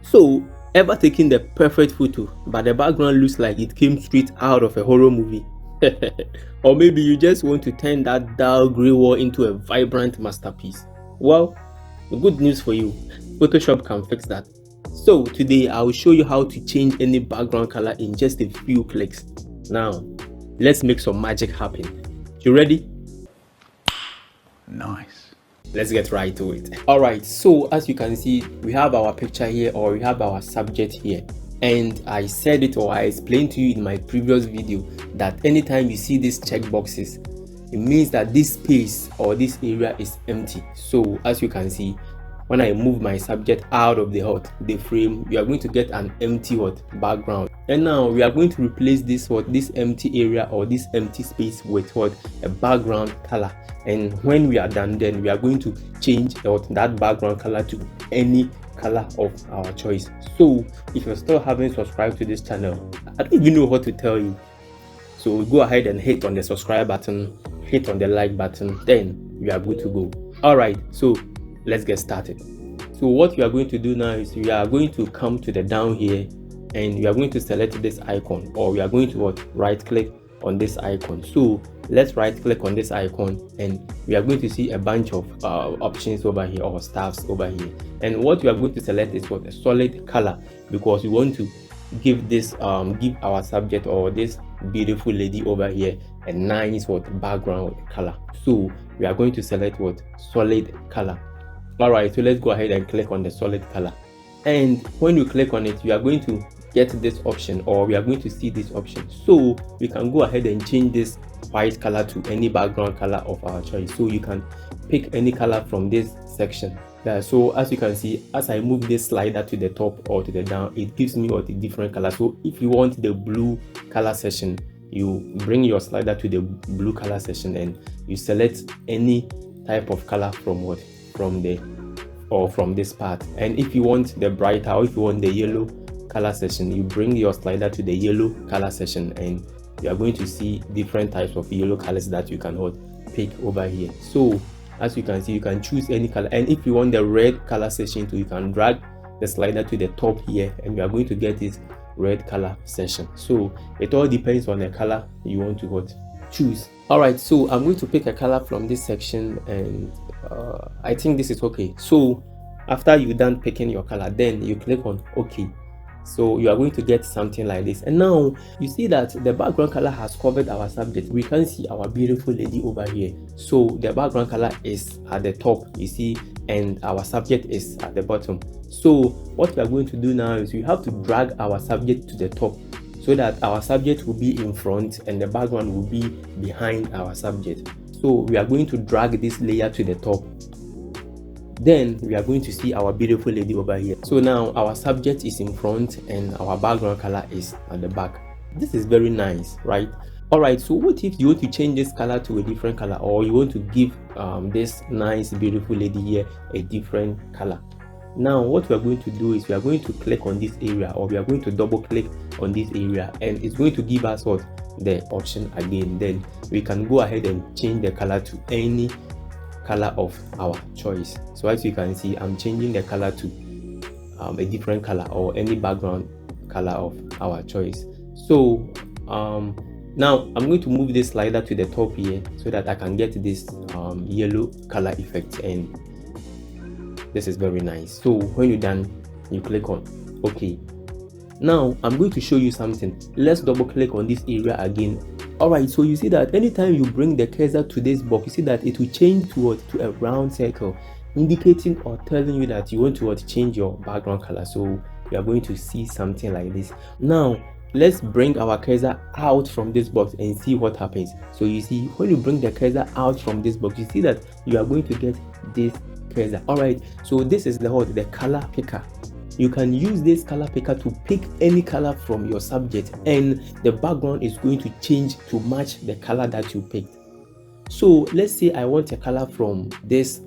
So, ever taken the perfect photo, but the background looks like it came straight out of a horror movie? Or maybe you just want to turn that dull grey wall into a vibrant masterpiece? Well, good news for you, Photoshop can fix that. So today I will show you how to change any background color in just a few clicks. Now, let's make some magic happen. You ready? Nice. Let's get right to it. Alright, so as you can see, we have our picture here, or we have our subject here. And I said it, or I explained to you in my previous video, that anytime you see these check boxes, it means that this space or this area is empty. So as you can see, when I move my subject out of the frame, you are going to get an empty background. And now we are going to replace this empty area or this empty space with a background color. And when we are done, then we are going to change that background color to any color of our choice. So if you still haven't subscribed to this channel, I don't even know what to tell you. So go ahead and hit on the subscribe button, hit on the like button, then we are good to go. Alright, so let's get started. So what we are going to do now is we are going to come to the down here, and we are going to select this icon, or we are going to right click on this icon. So let's right click on this icon, and we are going to see a bunch of options over here, or stuffs over here. And what we are going to select is a solid color, because we want to give this give our subject or this beautiful lady over here a nice background color. So we are going to select solid color. Alright, so let's go ahead and click on the solid color. And when you click on it, you are going to get this option, or we are going to see this option. So we can go ahead and change this white color to any background color of our choice. So you can pick any color from this section. So as you can see, as I move this slider to the top or to the down, it gives me a different color. So if you want the blue color section, you bring your slider to the blue color section and you select any type of color from from this part. And if you want the brighter, or if you want the yellow color section, you bring your slider to the yellow color section, and you are going to see different types of yellow colors that you can pick over here. So as you can see, you can choose any color. And if you want the red color section too, you can drag the slider to the top here, and you are going to get this red color section. So it all depends on the color you want to choose. Alright, so I'm going to pick a color from this section, and I think this is okay. So after you're done picking your color, then you click on OK. So you are going to get something like this. And now you see that the background color has covered our subject. We can see our beautiful lady over here. So the background color is at the top, you see, and our subject is at the bottom. So what we are going to do now is we have to drag our subject to the top, so that our subject will be in front and the background will be behind our subject. So we are going to drag this layer to the top. Then we are going to see our beautiful lady over here. So now our subject is in front and our background color is at the back. This is very nice, right? Alright, so what if you want to change this color to a different color, or you want to give this nice beautiful lady here a different color? Now what we are going to do is we are going to click on this area, or we are going to double click on this area, and it's going to give us the option again. Then we can go ahead and change the color to any color of our choice. So as you can see, I'm changing the color to a different color, or any background color of our choice. So now I'm going to move this slider to the top here, so that I can get this yellow color effect, and this is very nice. So when you're done, you click on OK. Now I'm going to show you something. Let's double click on this area again. Alright, so you see that anytime you bring the cursor to this box, you see that it will change to a round circle, indicating or telling you that you want to change your background color. So you are going to see something like this. Now let's bring our cursor out from this box and see what happens. So you see, when you bring the cursor out from this box, you see that you are going to get this cursor. Alright, so this is the color picker. You can use this color picker to pick any color from your subject, and the background is going to change to match the color that you picked. So let's say I want a color from this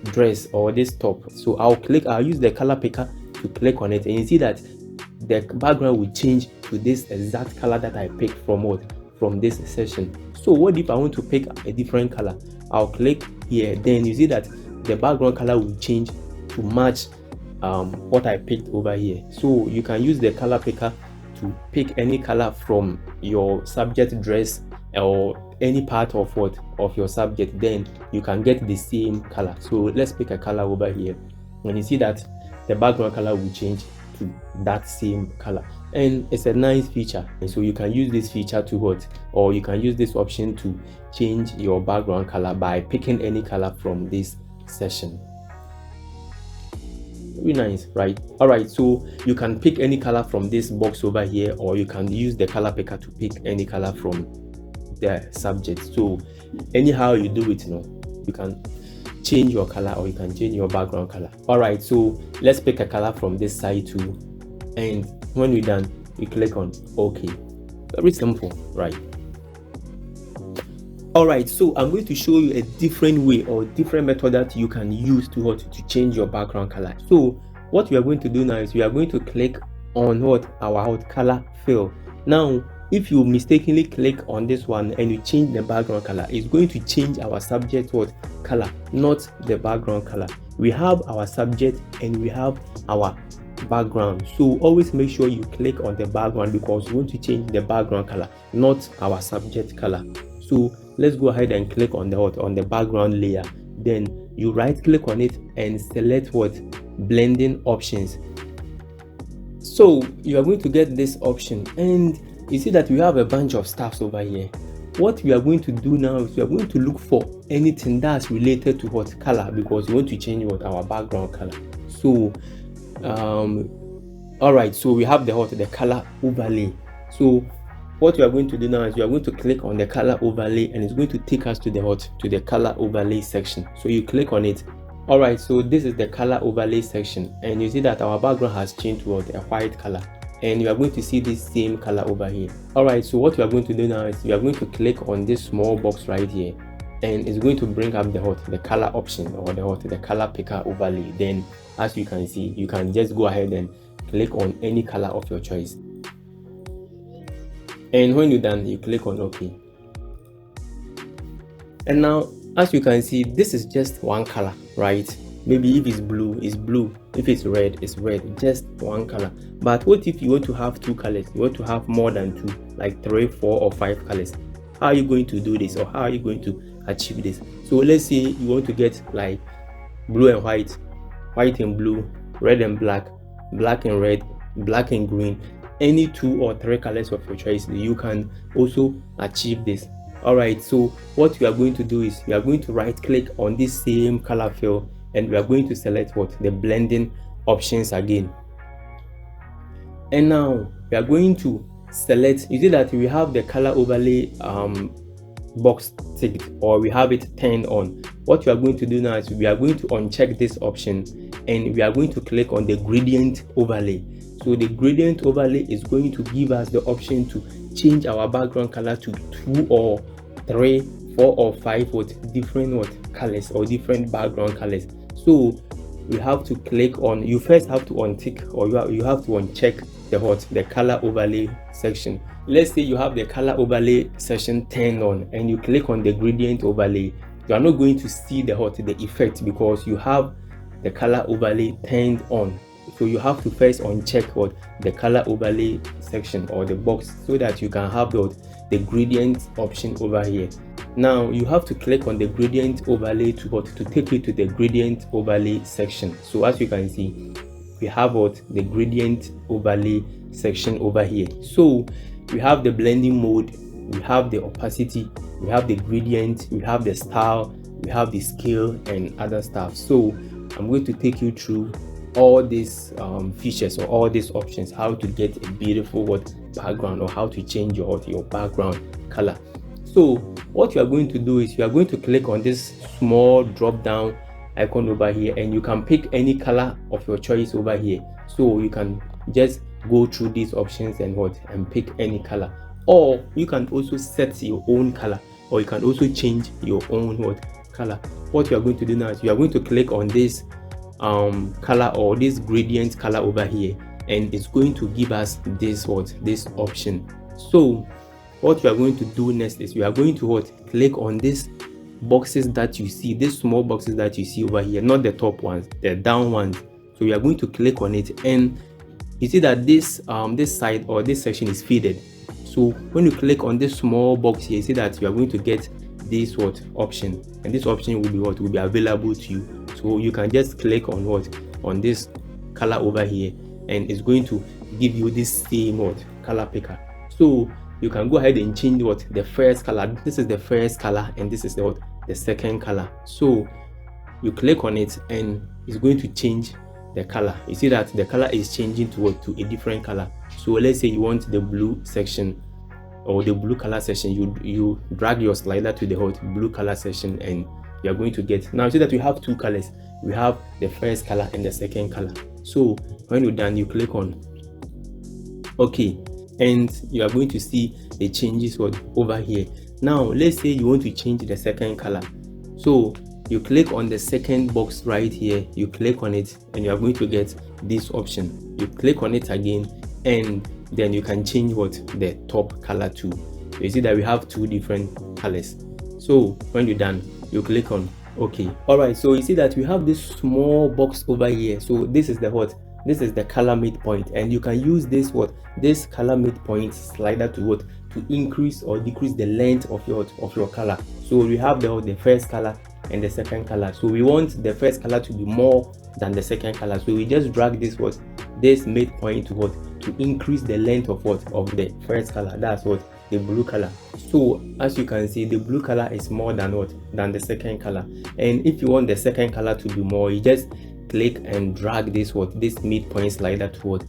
dress or this top. So I'll use the color picker to click on it, and you see that the background will change to this exact color that I picked from from this session. So what if I want to pick a different color? I'll click here, then you see that the background color will change to match what I picked over here. So you can use the color picker to pick any color from your subject dress or any part of your subject, then you can get the same color. So let's pick a color over here, and you see that the background color will change to that same color, and it's a nice feature. And so you can use this feature to or you can use this option to change your background color by picking any color from this session. Very nice, right? All right, so you can pick any color from this box over here, or you can use the color picker to pick any color from the subject. So anyhow you do it, you can change your color or you can change your background color. All right, so let's pick a color from this side too, and when we're done, we click on OK. Very simple, right? All right, so I'm going to show you a different way or different method that you can use to change your background color. So what we are going to do now is we are going to click on our color fill. Now if you mistakenly click on this one and you change the background color, it's going to change our subject color, not the background color. We have our subject and we have our background, so always make sure you click on the background because you want to change the background color, not our subject color. So let's go ahead and click on the background layer, then you right click on it and select blending options. So you are going to get this option, and you see that we have a bunch of stuffs over here. What we are going to do now is we are going to look for anything that's related to color, because we want to change our background color. So all right, so we have the color overlay. So what we are going to do now is we are going to click on the color overlay, and it's going to take us to the color overlay section. So you click on it. All right, so this is the color overlay section, and you see that our background has changed to a white color, and you are going to see this same color over here. All right, so what we are going to do now is we are going to click on this small box right here, and it's going to bring up the color option or the color picker overlay. Then as you can see, you can just go ahead and click on any color of your choice, and when you're done, you click on OK. And now as you can see, this is just one color, right? Maybe if it's blue, it's blue. If it's red, it's red. Just one color. But what if you want to have two colors? You want to have more than two, like 3, 4, or 5 colors. How are you going to do this, or how are you going to achieve this? So let's say you want to get like blue and white, white and blue, red and black, black and red, black and green. Any 2 or 3 colors of your choice, you can also achieve this. All right, so what we are going to do is we are going to right click on this same color fill, and we are going to select the blending options again. And now we are going to select, you see that we have the color overlay box ticked, or we have it turned on. What we are going to do now is we are going to uncheck this option, and we are going to click on the gradient overlay. So the gradient overlay is going to give us the option to change our background color to 2 or 3, 4 or 5 with different colors or different background colors. So we have to click on, you first have to untick, or you have to uncheck the color overlay section. Let's say you have the color overlay section turned on, and you click on the gradient overlay. You are not going to see the effect because you have the color overlay turned on. So you have to first uncheck the color overlay section or the box, so that you can have the gradient option over here. Now you have to click on the gradient overlay to take you to the gradient overlay section. So as you can see, we have the gradient overlay section over here. So we have the blending mode, we have the opacity, we have the gradient, we have the style, we have the scale, and other stuff. So I'm going to take you through all these features or all these options, how to get a beautiful background, or how to change your background color. So what you are going to do is you are going to click on this small drop down icon over here, and you can pick any color of your choice over here. So you can just go through these options and pick any color, or you can also set your own color, or you can also change your own color. What you are going to do now is you are going to click on this color or this gradient color over here, and it's going to give us this option. So what you are going to do next is you are going to click on this boxes that you see, these small boxes that you see over here, not the top ones, the down ones. So you are going to click on it, and you see that this side or this section is faded. So when you click on this small box here, you see that you are going to get this option, and this option will be will be available to you. So you can just click on on this color over here, and it's going to give you this same color picker. So you can go ahead and change the first color. This is the first color, and this is the second color. So you click on it, and it's going to change the color. You see that the color is changing to a different color. So let's say you want the blue section or the blue color section, you drag your slider to the blue color section, and you are going to get, now you see that we have two colors. We have the first color and the second color. So when you're done, you click on OK, and you are going to see the changes over here. Now let's say you want to change the second color. So you click on the second box right here, you click on it, and you are going to get this option. You click on it again, and then you can change the top color too. You see that we have two different colors. So when you're done, you click on OK. All right, so you see that we have this small box over here. So this is the color midpoint, and you can use this this color midpoint slider to increase or decrease the length of your color. So we have the first color and the second color. So we want the first color to be more than the second color. So we just drag this midpoint to increase the length of the first color. That's the blue color. So as you can see, the blue color is more than the second color. And if you want the second color to be more, you just click and drag this midpoint slider to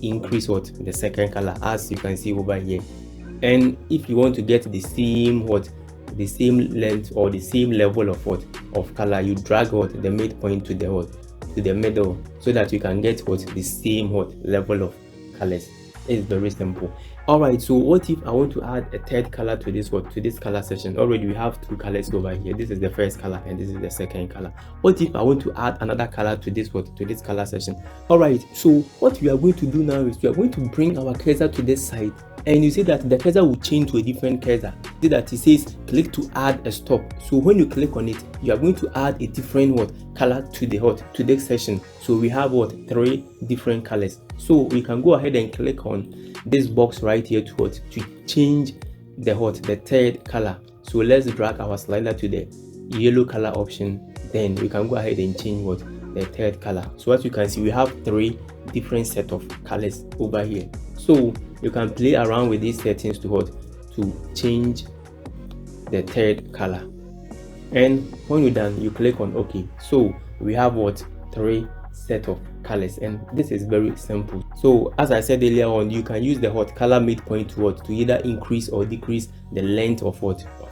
increase the second color, as you can see over here. And if you want to get the same length or the same level of color, you drag the midpoint to the middle, so that you can get the same level of colors. It's very simple. All right, so what if I want to add a third color to this color section? Already we have two colors over here. This is the first color and this is the second color. What if I want to add another color to this color section? All right, so what we are going to do now is we are going to bring our cursor to this side, and you see that the cursor will change to a different cursor. See that it says click to add a stop. So when you click on it, you are going to add a different color to this section. So we have three different colors. So we can go ahead and click on this box right here to change the third color. So let's drag our slider to the yellow color option, then we can go ahead and change the third color. So as you can see, we have three different set of colors over here. So you can play around with these settings to change the third color. And when you're done, you click on OK. So we have three set of colors, and this is very simple. So as I said earlier on, you can use the color midpoint to either increase or decrease the length of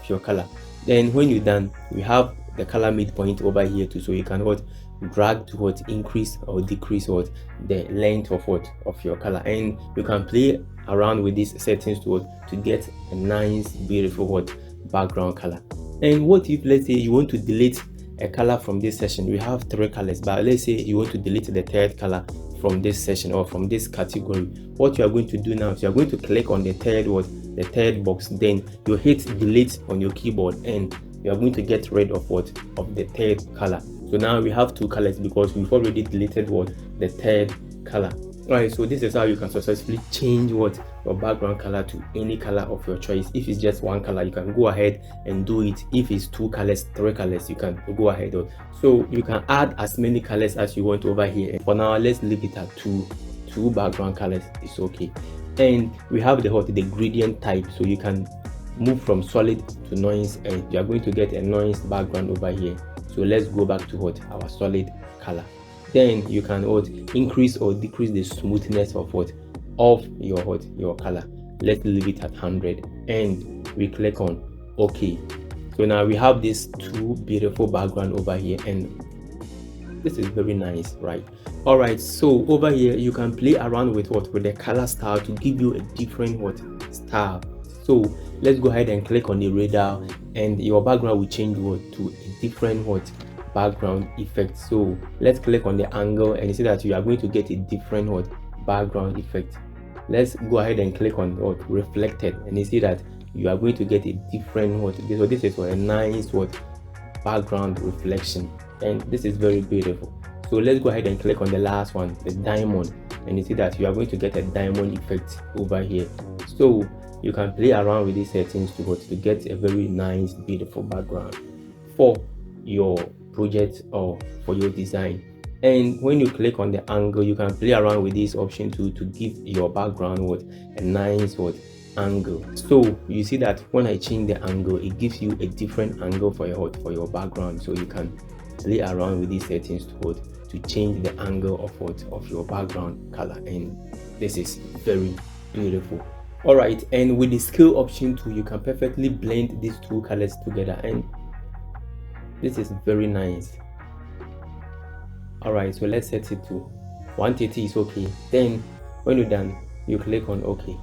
your color. Then when you're done, we have the color midpoint over here too, so you can drag to increase or decrease the length of your color. And you can play around with these settings to get a nice beautiful background color. And what if, let's say, you want to delete a color from this session? We have three colors, but let's say you want to delete the third color from this session or from this category. What you are going to do now is you are going to click on the third box, then you hit delete on your keyboard, and you are going to get rid of the third color. So now we have two colors because we've already deleted the third color. Alright, so this is how you can successfully change your background color to any color of your choice. If it's just one color, you can go ahead and do it. If it's two colors, three colors, you can go ahead. So you can add as many colors as you want over here. And for now, let's leave it at two background colors. It's okay. And we have the gradient type, so you can move from solid to noise, and you are going to get a noise background over here. So let's go back to our solid color. Then you can increase or decrease the smoothness of your color. Let's leave it at 100, and we click on OK. So now we have these two beautiful background over here, and this is very nice, right? All right, so over here you can play around with the color style to give you a different style. So let's go ahead and click on the radar, and your background will change to a different background effect. So let's click on the angle, and you see that you are going to get a different background effect. Let's go ahead and click on reflected, and you see that you are going to get a different what this. So this is what a nice what background reflection, and this is very beautiful. So let's go ahead and click on the last one, the diamond, and you see that you are going to get a diamond effect over here. So you can play around with these settings to get a very nice, beautiful background for your project or for your design. And when you click on the angle, you can play around with this option to give your background what a nice what angle. So you see that when I change the angle, it gives you a different angle for your background. So you can play around with these settings to change the angle of your background color, and this is very beautiful. All right, and with the scale option too, you can perfectly blend these two colors together, and this is very nice. All right, so let's set it to 130 is okay. Then when you're done, you click on OK,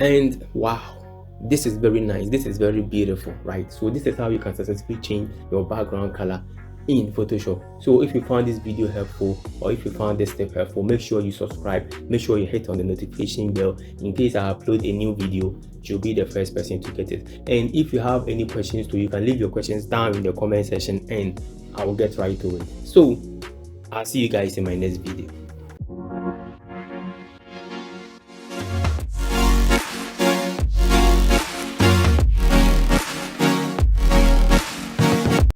and wow, this is very nice, this is very beautiful, right? So this is how you can successfully change your background color in Photoshop. So if you found this video helpful, or if you found this step helpful, make sure you subscribe, make sure you hit on the notification bell. In case I upload a new video, you'll be the first person to get it. And if you have any questions too, you can leave your questions down in the comment section and I will get right to it. So I'll see you guys in my next video.